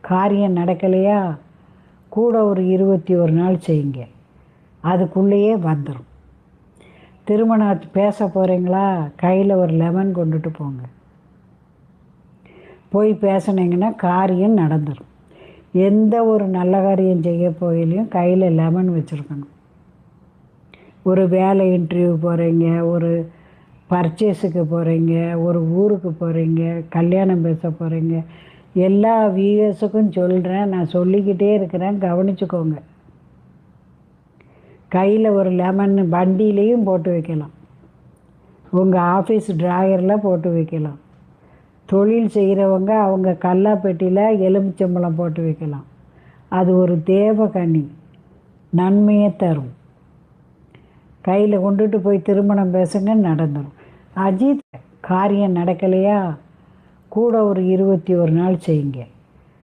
காரியம் நடக்கலையா, கூட ஒரு 21 நாள் செய்யுங்க, அதுக்குள்ளேயே வந்துடும். திருமணம் பேச போகிறீங்களா, கையில் ஒரு லெமன் கொண்டுட்டு போங்க. போய் பேசுனீங்கன்னா காரியம் நடந்துடும். எந்த ஒரு நல்ல காரியம் செய்ய போயிலையும் கையில் லெமன் வச்சுருக்கணும். ஒரு வேலை இன்டர்வியூ போகிறீங்க, ஒரு பர்ச்சேஸுக்கு போகிறீங்க, ஒரு ஊருக்கு போகிறீங்க, கல்யாணம் பேச போகிறீங்க, எல்லா வியூவர்ஸுக்கும் சொல்கிறேன், நான் சொல்லிக்கிட்டே இருக்கிறேன், கவனிச்சுக்கோங்க. கையில் ஒரு லெமன் வண்டியிலையும் போட்டு வைக்கலாம், உங்கள் ஆஃபீஸ் ட்ராயரில் போட்டு வைக்கலாம். தொழில் செய்கிறவங்க அவங்க கல்லாப்பெட்டியில் எலுமிச்சம்பழம் போட்டு வைக்கலாம். அது ஒரு தேவகனி, நன்மையை தரும். கையில் கொண்டுட்டு போய் திருமணம் பேசுங்க, நடந்துடும். அஜித், காரியம் நடக்கலையா, கூட ஒரு 21 நாள் செய்யுங்க,